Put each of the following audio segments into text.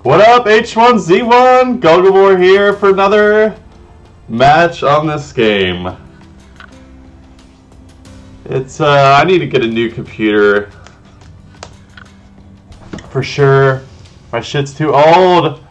What up, H1Z1? Golgamor here for another match on this game. I need to get a new computer. For sure. My shit's too old.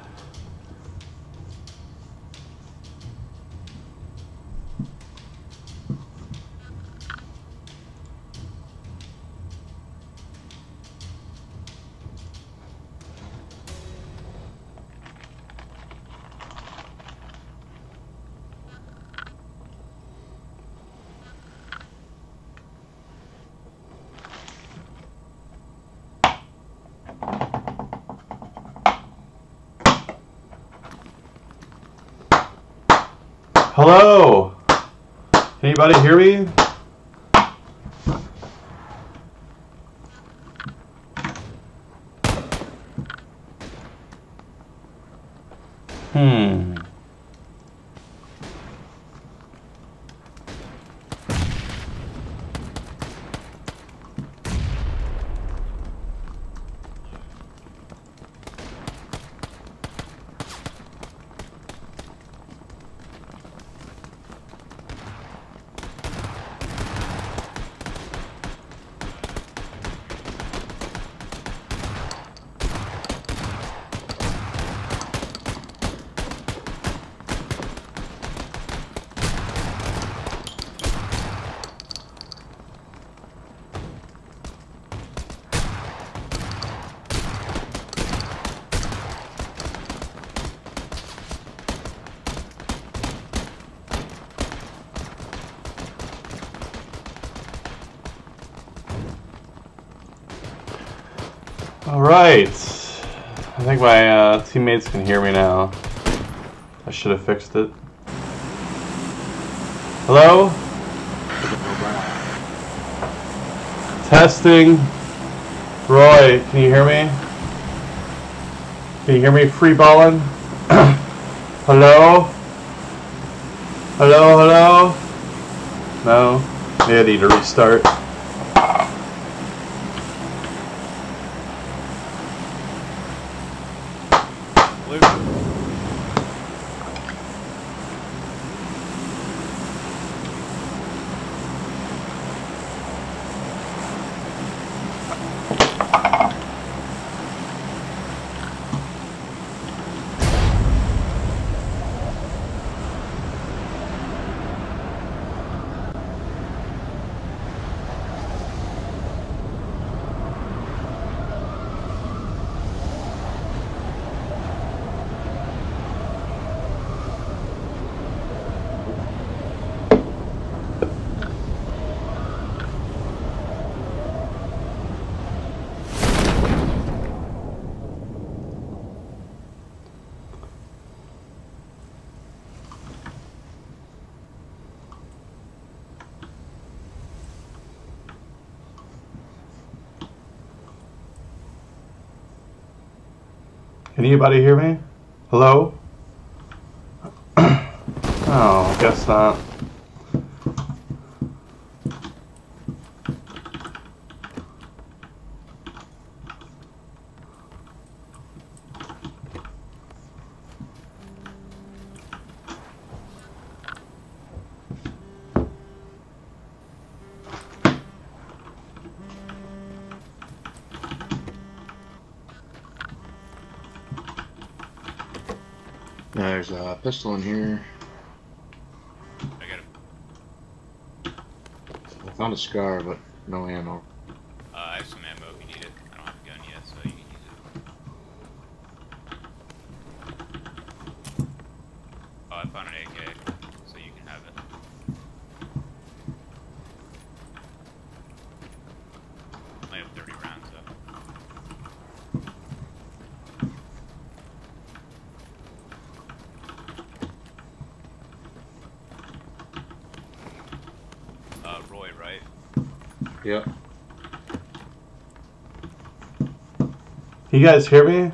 Hello? Can anybody hear me? Alright. I think my teammates can hear me now. I should have fixed it. Hello? Testing. Roy, can you hear me? Can you hear me free balling? Hello? Hello, hello? No? Maybe I need to restart. Can anybody hear me? Hello? Oh, guess not. There's a pistol in here. I got it. I found a scar, but no ammo. I have some ammo if you need it. I don't have a gun yet, so you can use it. Oh, I found an AK, so you can have it. I have 30 rounds, though. Roy, right? Yep. You guys hear me? Here.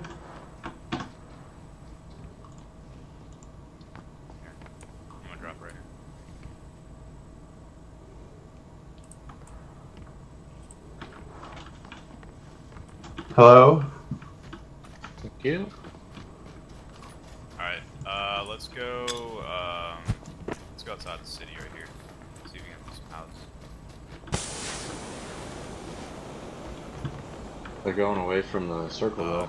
I'm gonna drop right here. Hello? Thank you. let's go outside the city right here. See if we can get some houses. They're going away from the circle though.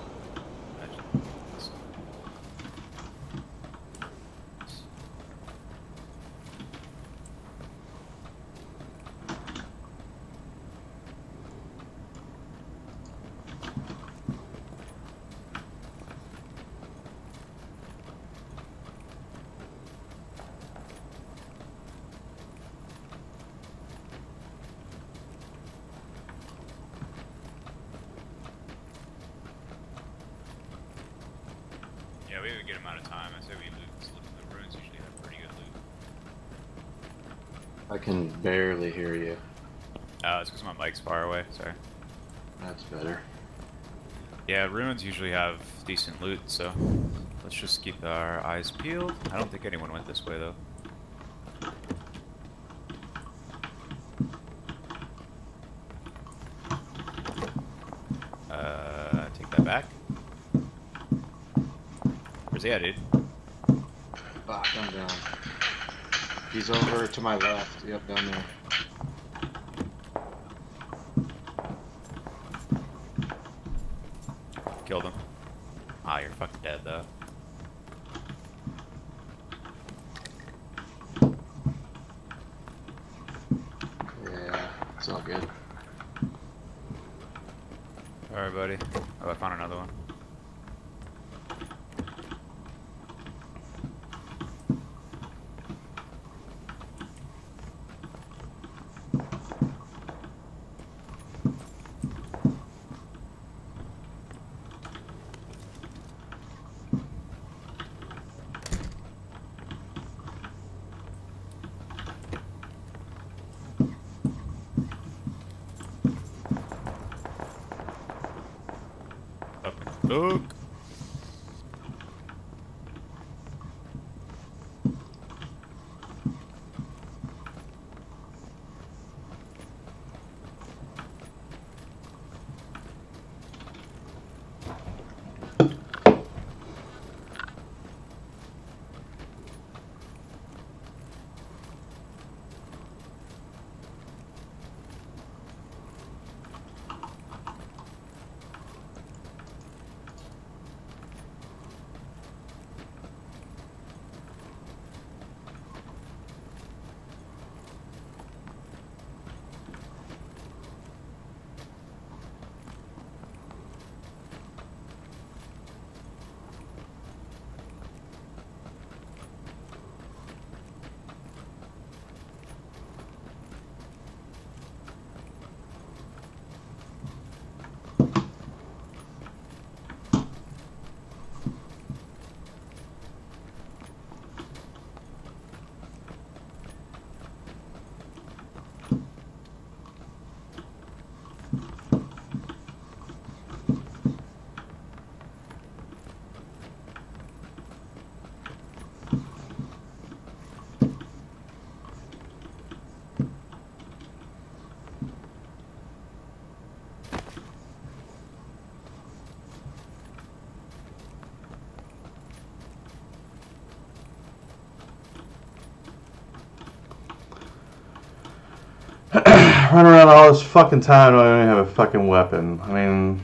Yeah, we have a good amount of time. I say we loot. The ruins usually have pretty good loot. I can barely hear you. It's because my mic's far away. Sorry. That's better. Yeah, ruins usually have decent loot, so let's just keep our eyes peeled. I don't think anyone went this way though. Take that back. Where's he at, dude? Ah, down. He's over to my left. Yep, down there. Killed him. Ah, you're fucking dead though. Yeah, it's all good. Alright, buddy. Oh, I found another one. Look. Run around all this fucking time and I don't even have a fucking weapon. I mean...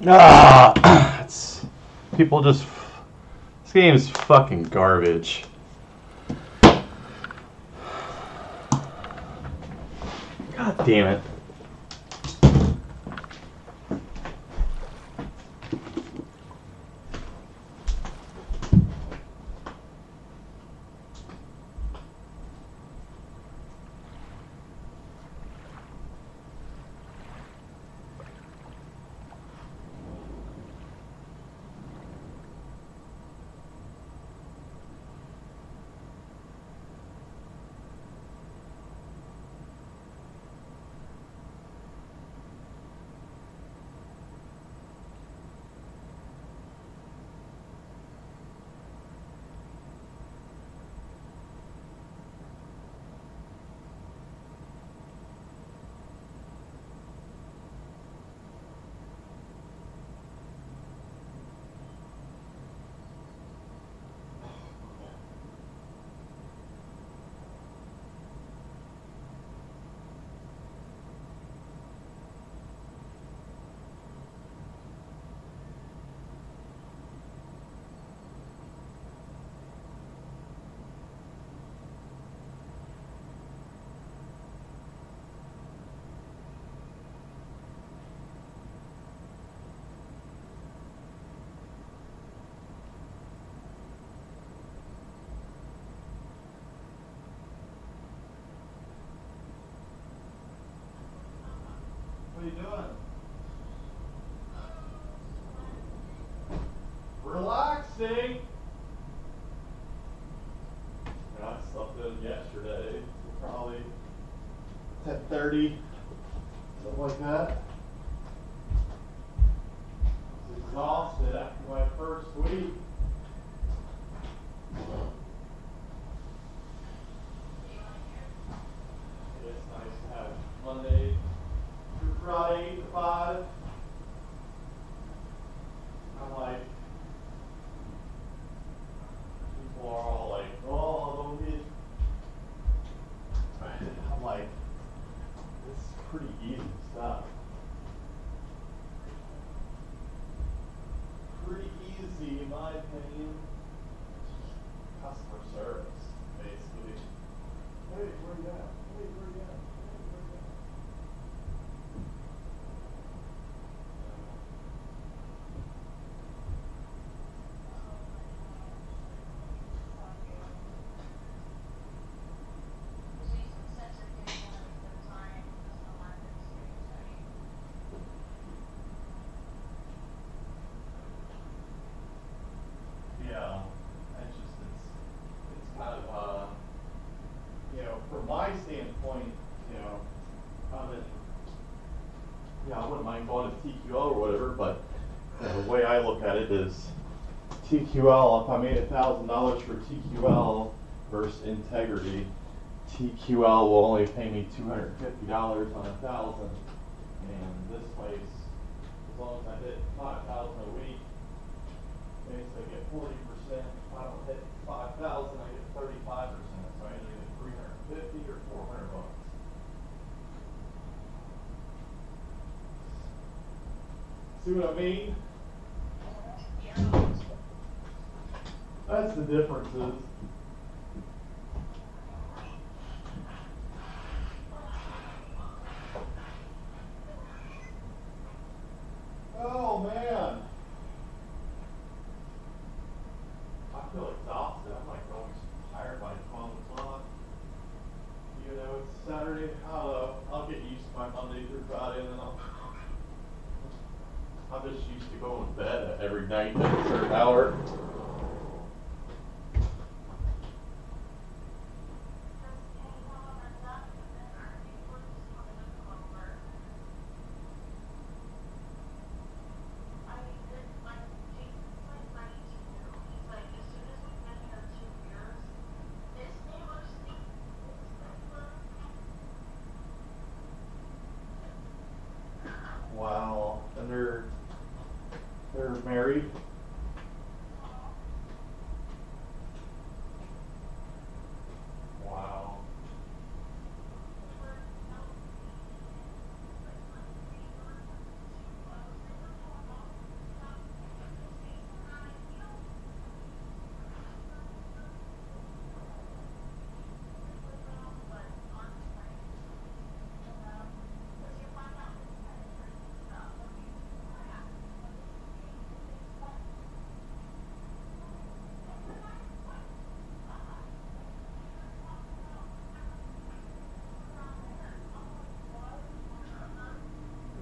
It's people just. This game is fucking garbage. God damn it. What are you doing? Relaxing. I slept in yesterday, probably 10:30, something like that. I was exhausted after my first week. see, in my opinion, customer service, basically. Hey, where you at? Hey, where you at? Hey, where you at? Yeah, it's kind of, from my standpoint, I wouldn't mind going to TQL or whatever, but the way I look at it is TQL, if I made $1,000 for TQL versus integrity, TQL will only pay me $250 on 1,000, and this place, as long as I hit 5,000 a week, basically I get 40%. If I don't hit 5,000, I get 35%. So I either get 350 or 400 bucks. See what I mean? That's the differences. Oh man. I feel exhausted. I'm like always tired by 12 o'clock. It's Saturday. I don't know. I'll get used to my Monday through Friday, and then I'm just used to going to bed every night at a certain hour. Wow, and they're married. Wow.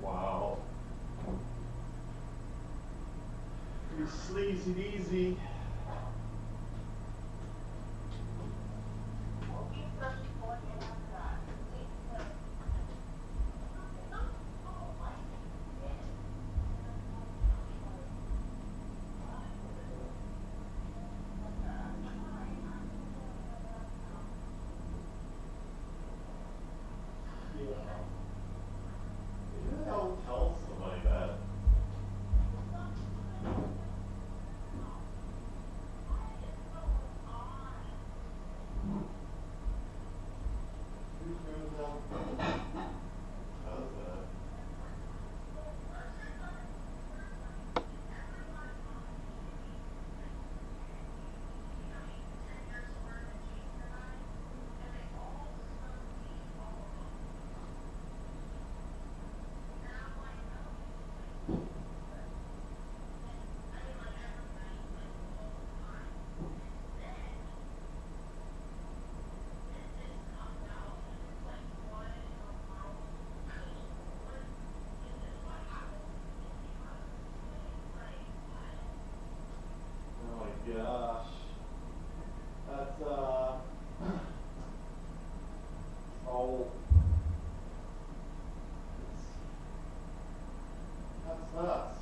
Wow. You sleazy easy. Don't tell somebody that. Oh my gosh. That's oh, that's nuts.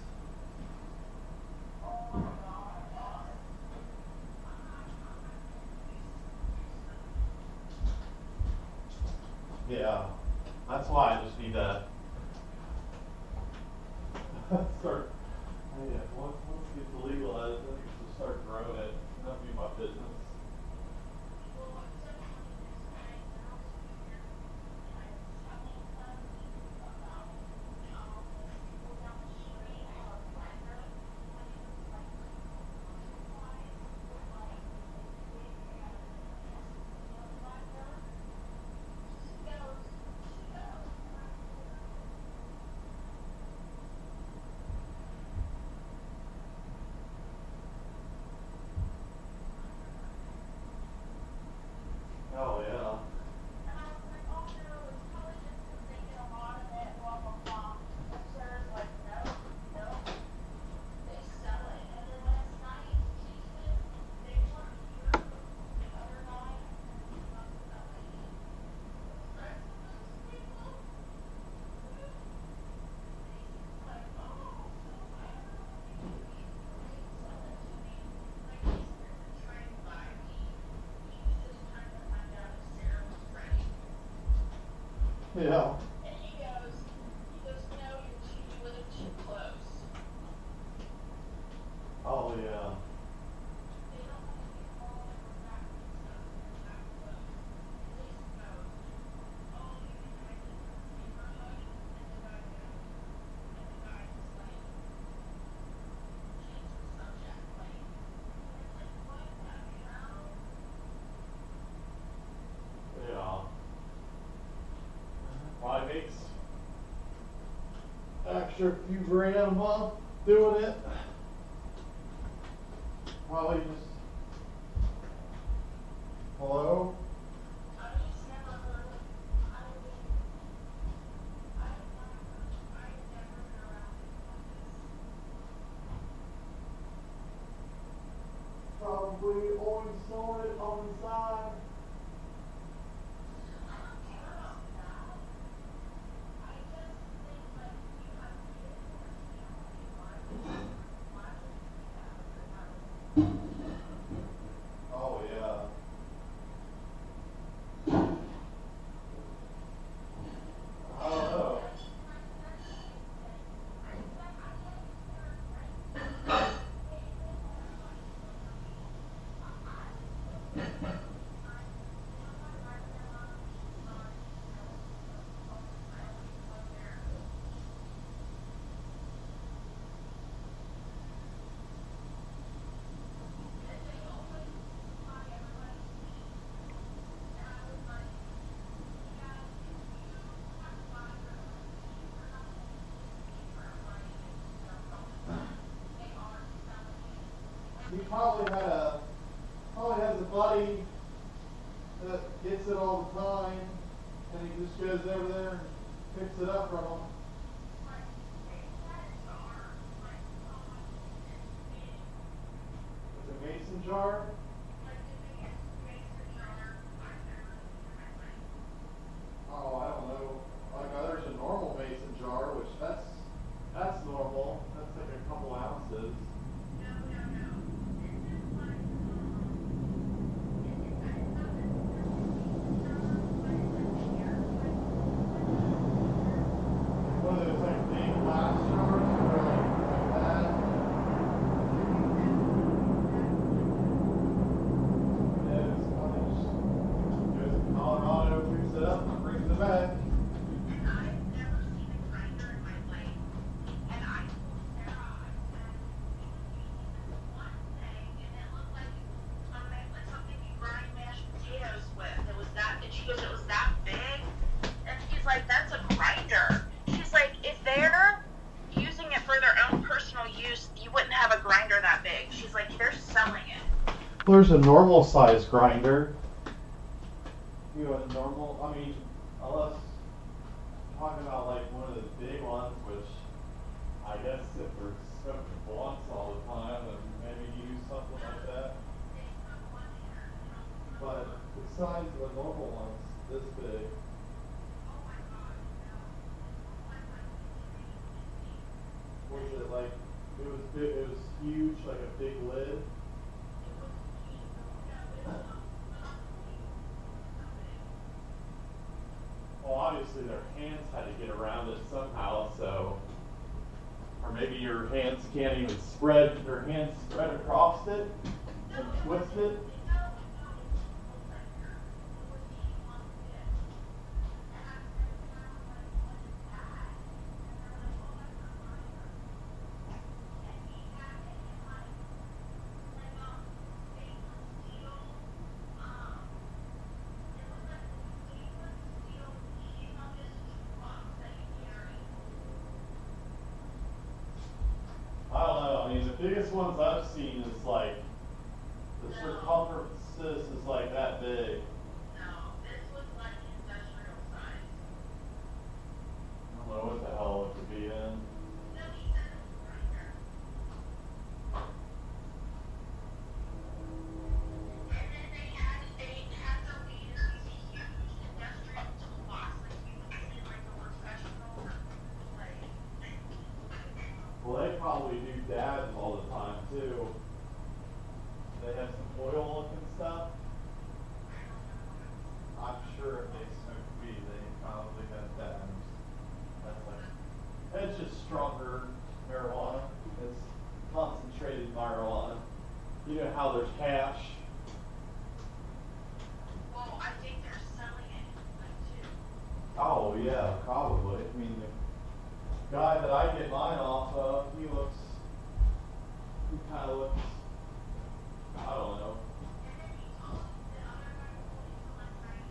Yeah, that's why I just need to start. Yeah, once it gets legalized, I think I should start growing it. That'll be my business. Yeah. And he goes, no, you live too close. Oh yeah. They don't want to get all of our back stuff that close. And Lisa goes, oh, you think I live in the neighborhood? And the guy goes, and the guy just like, changed the subject, like, and it's like, what the hell? Yeah. Probably makes extra few grand a month doing it. Probably just. Hello? I just never heard of, I mean, I've never been around people like this. Probably always sold it on the side. I don't care about that. I just think like you have kids or a family, why would you do that with your house? Oh yeah. I don't know. He probably has a buddy that gets it all the time, and he just goes over there and picks it up from him. It's a mason jar. Oh, I don't know. Like there's a normal mason jar, which that's normal. That's like a couple ounces. One of those like big glass jars, or like that. Yeah, it's funny. Just goes to Colorado, picks it up, and brings it back. And I've never seen a grinder in my life. And I told Sarah, I said, he was using this one thing, and it looked like something you grind mashed potatoes with. It was that, and she goes, it was that big? And he's like, that's a grinder. She's like, if they're using it for their own personal use, you wouldn't have a grinder that big. She's like, they're selling it. There's a normal size grinder. You know, a normal, I mean, unless you're talking about like one of the big ones, which I guess if we're smoking blunts all the time, then maybe use something like that. But the size of a normal one's this big. Was it like, it was big, it was huge, like a big lid? Well, obviously their hands had to get around it somehow, so, or maybe your hands can't even spread, your hands spread across it and twist it. I don't know. I mean, the biggest ones I've seen is like the circumference is like that big. No, this was like industrial size. I don't know what the hell it could be in. No, he said it was a grinder. And then they had the leader, these huge industrial toolbox, like you would see like a professional, like. Well, they probably do dabs all the time too. They have some oil looking stuff. I'm sure if they smoke weed, they probably have You know how there's cash. Well, I think they're selling it, like, too. Oh yeah, probably. I mean, the guy that I get mine off of, he kind of looks, I don't know. And then he told the other guy who told me last night,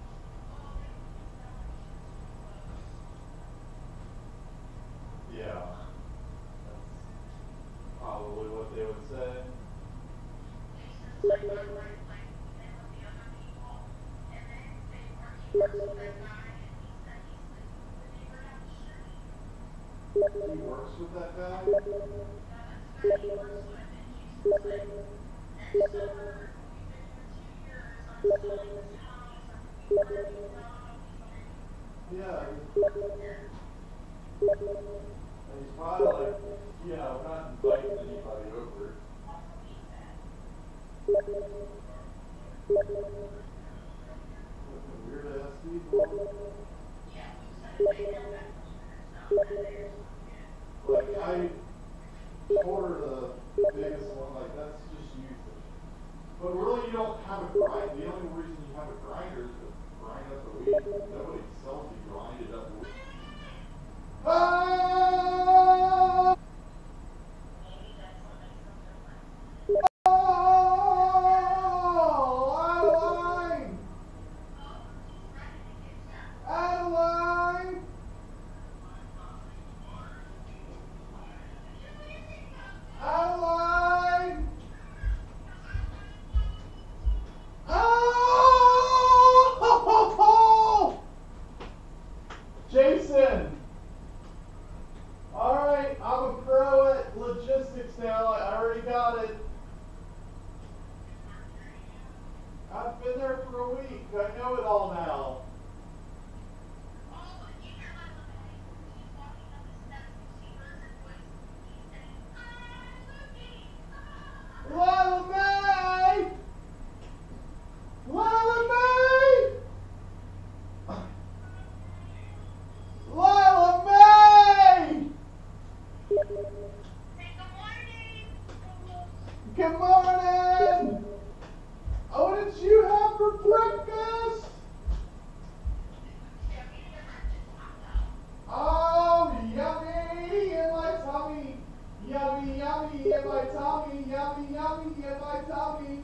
oh, they could be selling shit. Yeah, that's probably what they would say. It's just like, my wife, like, met with the other people, and then he works with that guy, and he said he's the neighbor down the street. He works with that guy? Yeah, that's the guy he works with, and she's just like, and so we've been here 2 years, I'm selling this house, I'm gonna be renting it out, Yeah. And he's probably like, you know, not inviting anybody over. Fucking weird ass people. Like I told her the biggest one, like that's just usage. But really you don't have a grind. The only reason you have a grinder is to grind up the weed. Nobody sells you grinded up weed. Ah! Adeline! Adeline! Adeline! Oh! Jason! Alright, I'm a pro at logistics now. I already got it. I've been there for a week. I know it all now. Lila Mae! Lila Mae! Lila Mae! Good morning! Oh, what did you have for breakfast? Oh, yummy in my tummy. Yummy, yummy in my tummy. Yummy, yummy in my tummy.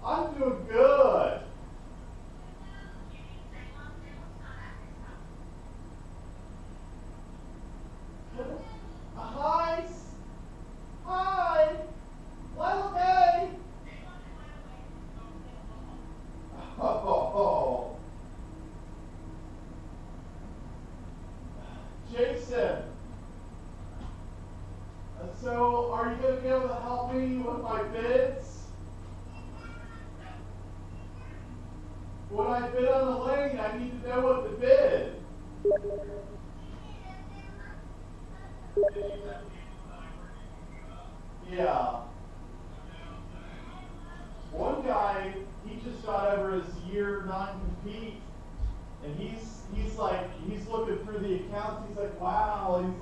I'm doing good. Hi. Hi. Lila Mae. Oh. Jason. So, are you going to be able to help me with my bids? When I bid on the lane, I need to know what to bid. Yeah. One guy, he just got over his year non-compete, and he's like, he's looking through the accounts, he's like, wow, he's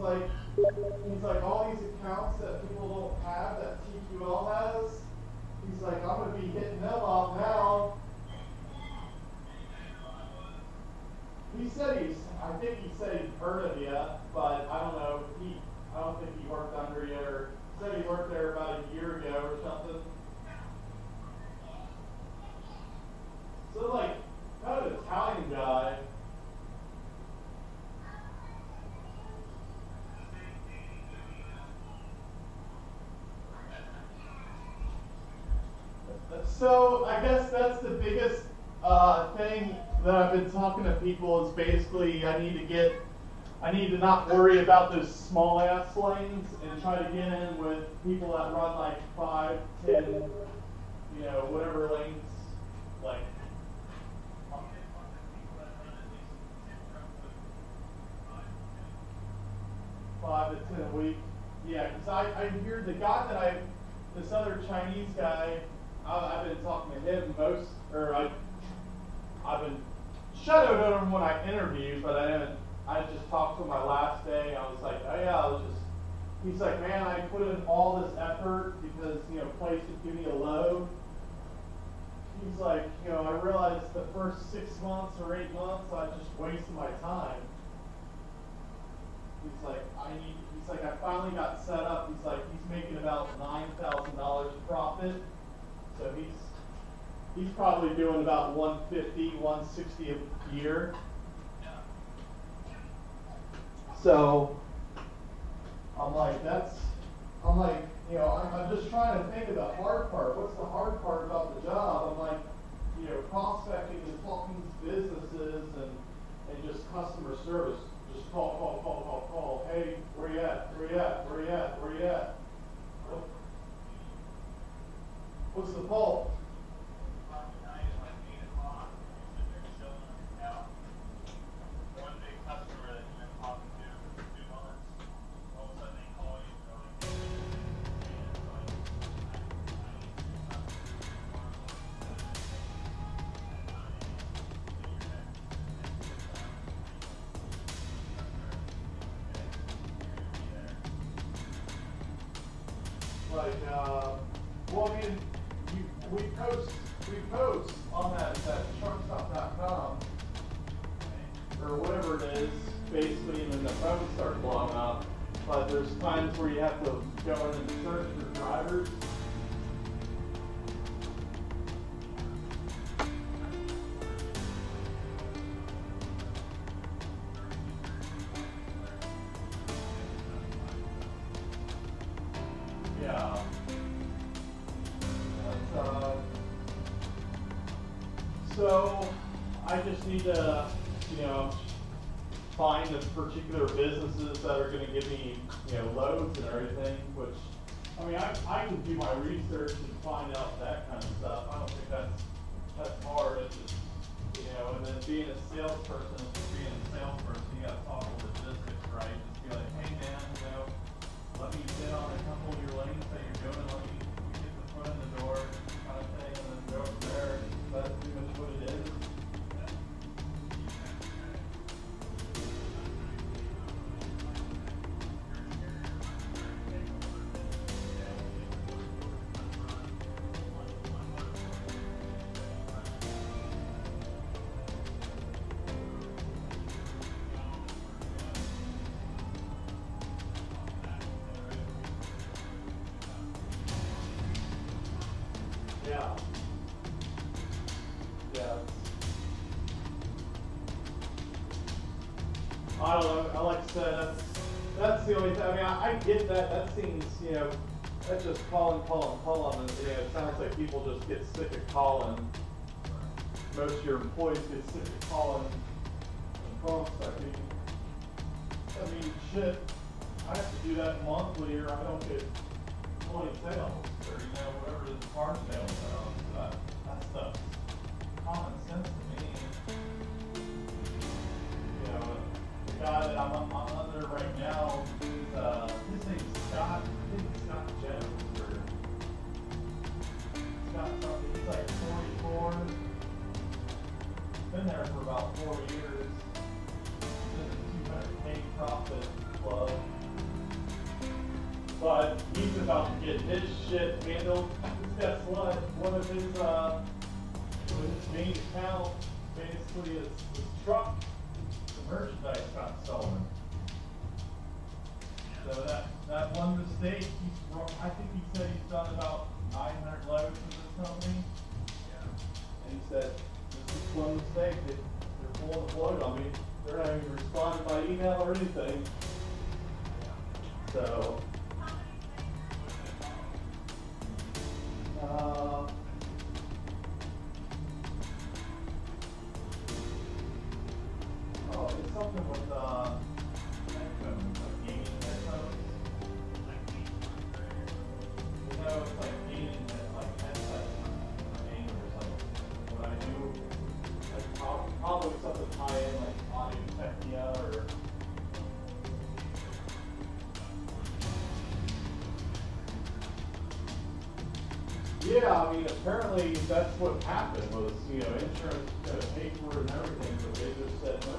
like all these accounts that people don't have that TQL has, he's like, I'm gonna be hitting them off now. I think he said he'd heard of you, but I don't know, I don't think he worked under you, or said he worked there about a year ago or something. So like, kind of an Italian guy. So I guess that's the biggest thing that I've been talking to people is basically I need to not worry about those small ass lanes and try to get in with people that run like 5, 10, you know, whatever lanes, like. 5 to 10 a week. Yeah, because I hear the guy this other Chinese guy, I've been talking to him I've been shadowed on him when I interviewed, but I just talked to him my last day. I was like, oh yeah, he's like, man, I put in all this effort because, you know, place would give me a load. He's like, you know, I realized the first 6 months or 8 months I just wasted my time. He's like, I finally got set up. He's like, he's making about $9,000 profit. So he's probably doing about 150, 160 a year. So I'm like, you know, I'm just trying to think of the hard part. What's the hard part about the job? I'm like, you know, prospecting and talking to businesses and just customer service. Just call. Hey, where you at? What's the fault? Well, I mean, we post on that truckstop.com or whatever it is, basically, and then the phone starts blowing up. But there's times where you have to go in and search for drivers. Yeah. So I just need to, you know, find the particular businesses that are going to give me, you know, loads and everything. Which, I mean, I can do my research and find out that kind of stuff. I don't think that's hard. It's just, you know, and then being a salesperson, you got to talk logistics, right? Just be like, hey man, you know, let me sit on a couple of your lanes that you're doing, let me get the foot in the door, kind of thing, and then go from there. That's pretty much what it is. Yeah. Yeah. I don't know. Like I said, that's the only thing. I mean, I get that. That seems, you know, that's just calling. And, you know, it sounds like people just get sick of calling. Most of your employees get sick of calling and prospecting. I mean, shit. I have to do that monthly, or I don't get 20 sales, or, you know, whatever it is, car sales. That stuff's common sense to me. You know, the guy that I'm under right now, his name's Scott. I think it's Scott Jones, or Scott something. He's like 44. Been there for about 4 years. He's in the 200K profit club. But he's about to get his shit handled. Guess what? One of his main accounts, basically, his truck, the merchandise got stolen. So that one mistake, I think he said he's done about 900 loads for this company. And he said, this is one mistake, they're pulling the plug on me. They're not even responding by email or anything. So, it's something with headphones, like gaming headphones. You know, it's like gaming, like headsets for gamers. Like what I do, like probably something high-end, like audio technia or. Yeah, I mean, apparently that's what happened was, you know, insurance paid for it and everything, but they just said no.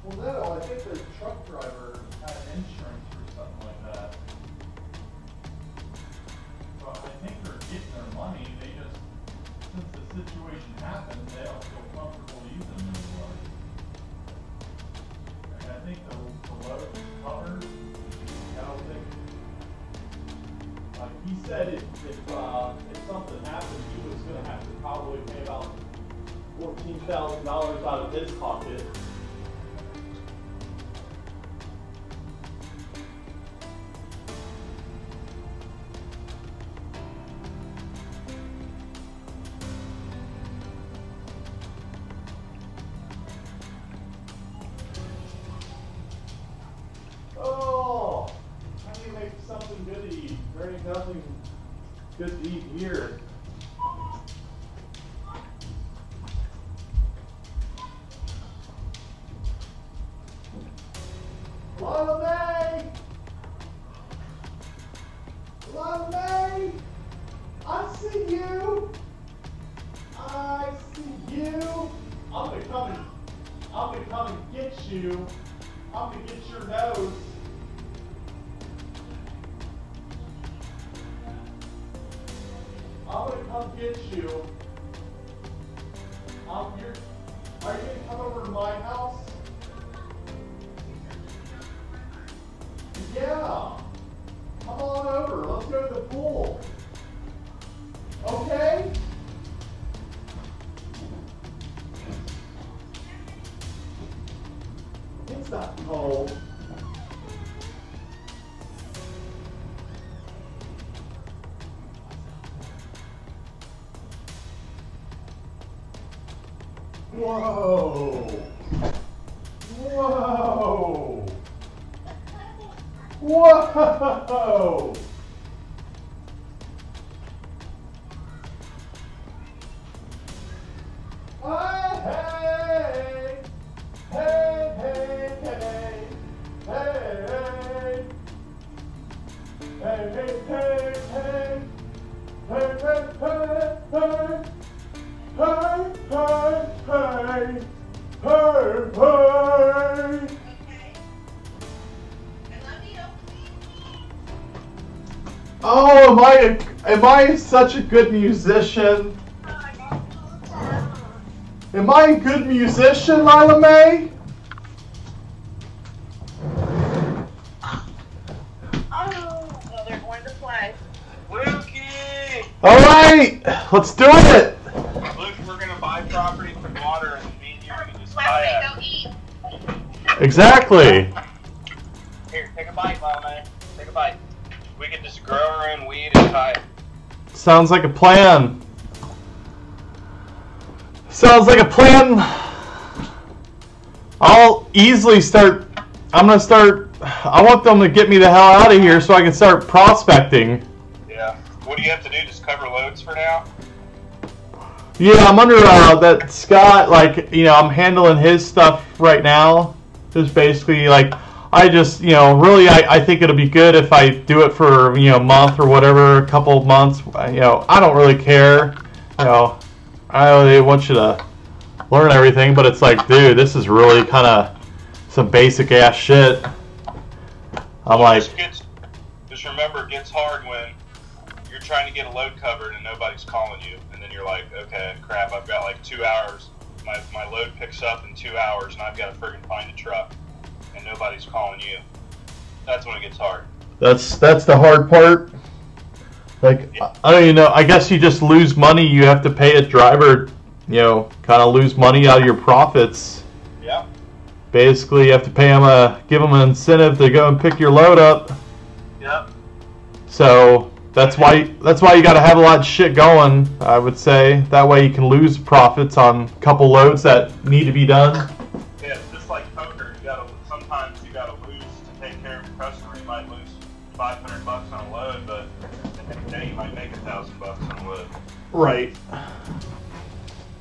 Well, no, I think the truck driver had insurance or something like that. So I think they're getting their money. They just, since the situation happened, they don't feel comfortable using them anymore. And I think the load was covered. I don't think. Like he said, if something happened, he was going to have to probably pay about $14,000 out of his pocket. Oh, I need to make something good to eat. There ain't nothing good to eat here. Lila May! Lila May! I see you! I see you! I'm gonna come and get you. I'm gonna get your nose. I'm gonna come get you. Are you gonna come over to my house? Yeah. Come on over. Let's go to the pool. Okay? It's not cold. Whoa! Whoa! Whoa! Hey! Hey! Hey! Hey! Hey! Hey! Hey! Hey! Hey! Hey! Hey! Hey! Hey! Hey! Hey, hey, hey, hey, hey. Oh, am I such a good musician? Am I a good musician, Lila May? Oh, they're going to play. Lukey! All right, let's do it. Luke, we're gonna buy property for water, and me and you can just Let's buy go eat. Exactly. Here, take a bite, Mama Man. Take a bite. We can just grow our own weed and tie it. Sounds like a plan. Sounds like a plan. I'll easily start. I want them to get me the hell out of here so I can start prospecting. Yeah. What do you have to do? Just cover loads for now? Yeah, I'm under that Scott, I'm handling his stuff right now. Just basically, I just, really, I think it'll be good if I do it for, a month or whatever, a couple of months. I don't really care. I really want you to learn everything, but it's like, dude, this is really kind of some basic ass shit. I'm like, Just remember, it gets hard when you're trying to get a load covered and nobody's calling you, and then you're like, okay, crap, I've got 2 hours. My load picks up in 2 hours, and I've got to friggin' find a truck, and nobody's calling you. That's when it gets hard. that's the hard part. I don't even know. I guess you just lose money. You have to pay a driver, kind of lose money out of your profits. Yeah. Basically, you have to pay them give them an incentive to go and pick your load up. Yep. So that's why you got to have a lot of shit going, I would say. That way you can lose profits on a couple loads that need to be done. Yeah, it's just like poker. Sometimes you gotta lose to take care of your customer. You might lose $500 on a load, but the next day you might make $1,000 on a load. Right.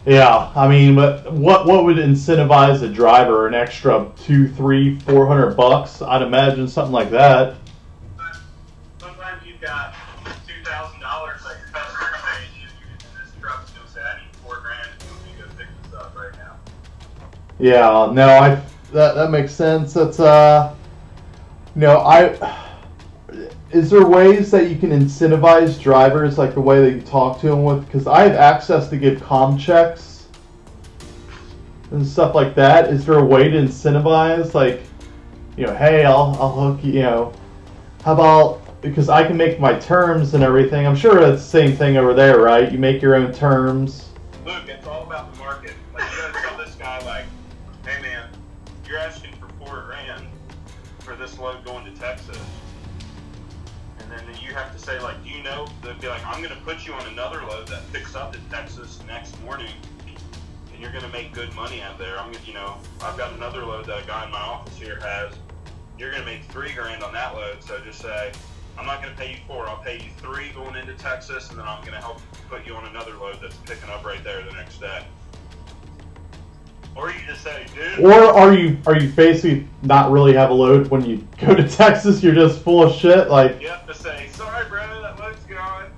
Yeah, I mean, but what would incentivize a driver an extra $200, $300, $400? I'd imagine something like that. Sometimes you've got $2,000 that your customer pays you, and this truck's gonna say, I need $4,000 to go pick this up right now. Yeah, no, that makes sense. That's you know, is there ways that you can incentivize drivers like the way that you talk to them with? Because I have access to give comm checks and stuff like that. Is there a way to incentivize, like, you know, hey, I'll hook you, you know, how about, because I can make my terms and everything. I'm sure it's the same thing over there, right? You make your own terms. Luke, it's all about the market. Like, you gotta tell this guy, like, hey man, you're asking for $4,000 for this load going to Texas. And then you have to say, like, do you know, they'd be like, I'm gonna put you on another load that picks up in Texas next morning, and you're gonna make good money out there. I'm gonna, you know, I've got another load that a guy in my office here has. You're gonna make $3,000 on that load, so just say, I'm not going to pay you 4, I'll pay you 3 going into Texas, and then I'm going to help put you on another load that's picking up right there the next day. Or you just say, dude. Or are you basically not really have a load when you go to Texas? You're just full of shit, like. You have to say, sorry, bro, that load's gone.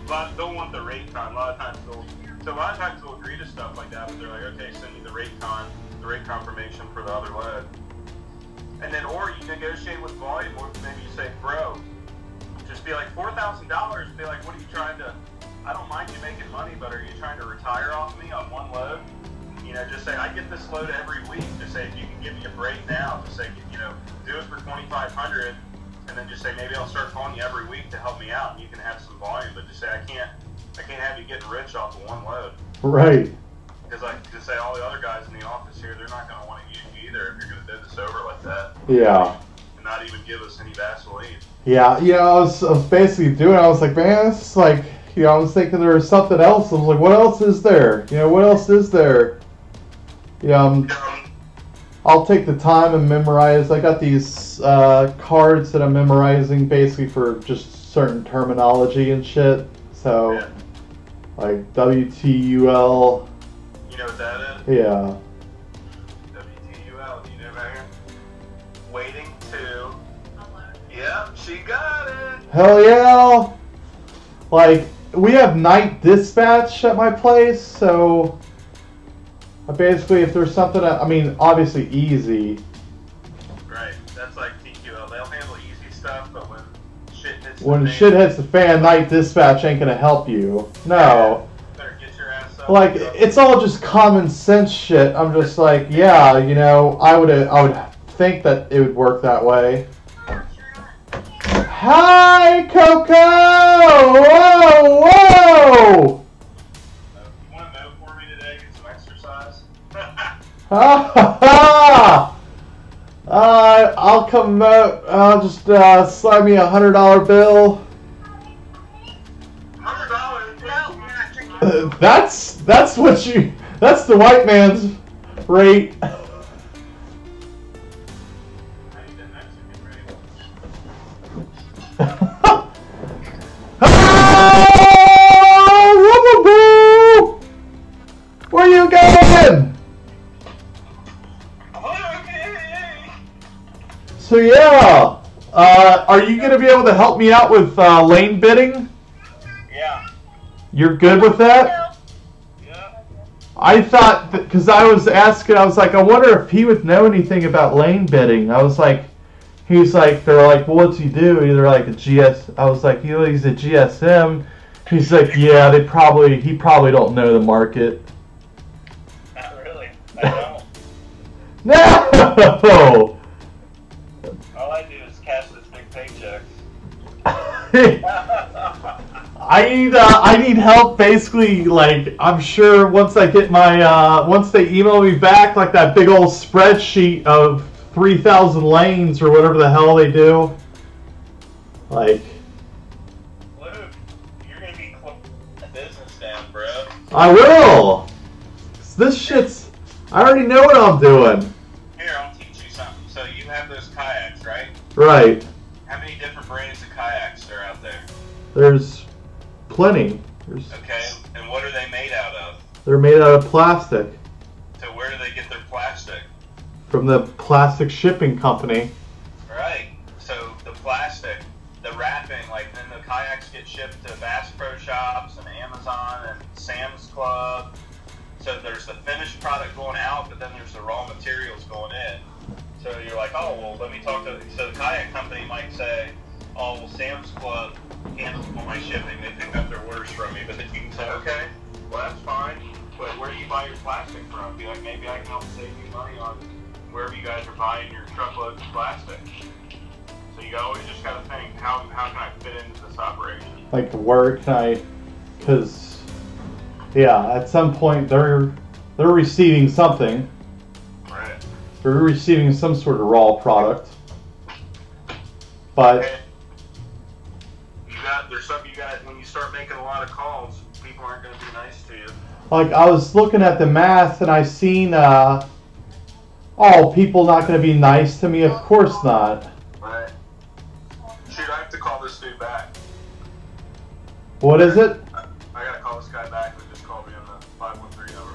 Yeah, they'll want the rate con. A lot of times they'll agree to stuff like that, but they're like, okay, send me the rate confirmation for the other load. And then, or you negotiate with volume, or maybe you say, bro, just be like $4,000. Be like, what are you trying to? I don't mind you making money, but are you trying to retire off me on one load? You know, just say I get this load every week. Just say if you can give me a break now. Just say, you know, do it for $2,500, and then just say maybe I'll start calling you every week to help me out, and you can have some volume. But just say I can't have you getting rich off of one load. Right. Because like just say all the other guys in the office here, they're not going to want to use you either if you're going to do this over like that. Yeah. And not even give us any Vaseline. Yeah, you know, I was basically doing. I was like, man, this is like, you know, I was thinking there was something else. I was like, what else is there? You know, what else is there? Yeah, I'll take the time and memorize. I got these cards that I'm memorizing basically for just certain terminology and shit. So, yeah. Like WTUL. You know what that is? Yeah. WTUL, you know right here? Waiting to. Yep, she got it. Hell yeah! Like, we have night dispatch at my place, so basically if there's something, I mean, obviously easy. Right, that's like TQL. They'll handle easy stuff, but when shit hits the fan, night dispatch ain't gonna help you. No. Better get your ass up. Like, it's all just common sense shit. I'm just like, yeah, you know, I would think that it would work that way. Hi, Coco! Whoa, whoa! You want to mow for me today? Get some exercise? I'll come out. I'll just slide me $100 bill. $100? No, you're not drinking. That's what you. That's the white man's rate. I need that Mexican rate. Oh, where you going? Okay. So yeah, are you gonna be able to help me out with lane bidding? Yeah. You're good with that? Yeah. I thought, because I was asking, I was like, I wonder if he would know anything about lane bidding. I was like, he's like, they're like, well, what's he do? Either like a GS. I was like, he's a GSM. He's like, yeah, he probably don't know the market. Not really. I don't. No. All I do is cash this big paycheck. I need help. Basically, like, I'm sure once I get my once they email me back like that big old spreadsheet of 3,000 lanes or whatever the hell they do. Like, Luke, you're gonna be closing the business down, bro. I will. This shit's. I already know what I'm doing. Here, I'll teach you something. So you have those kayaks, right? Right. How many different brands of kayaks are out there? There's plenty. Okay, and what are they made out of? They're made out of plastic. So where do they get their plastic? From the plastic shipping company. Right. So the plastic, the wrapping, like then the kayaks get shipped to Bass Pro Shops and Amazon and Sam's Club. So there's the finished product going out, but then there's the raw materials going in. So you're like, oh, well, let me talk to... So the kayak company might say, oh, well, Sam's Club handles all my shipping. They pick up their orders from me. But then you can say, okay, well, that's fine. But where do you buy your plastic from? Be like, maybe I can help save you money on wherever you guys are buying your truckloads of plastic. So you always just got to think, how can I fit into this operation? Like, where can I... Because, yeah, at some point they're receiving something. Right. They're receiving some sort of raw product. But... Okay. There's something you got, when you start making a lot of calls, people aren't going to be nice to you. Like, I was looking at the math and I seen, oh, people not going to be nice to me? Of course not. Right. Shoot, I have to call this dude back. What is it? I got to call this guy back who just called me on the 513 number.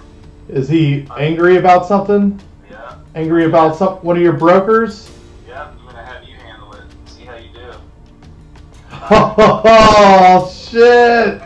Is he angry about something? Yeah. Angry about one of your brokers? Yeah, I'm going to have you handle it. See how you do. Oh, shit!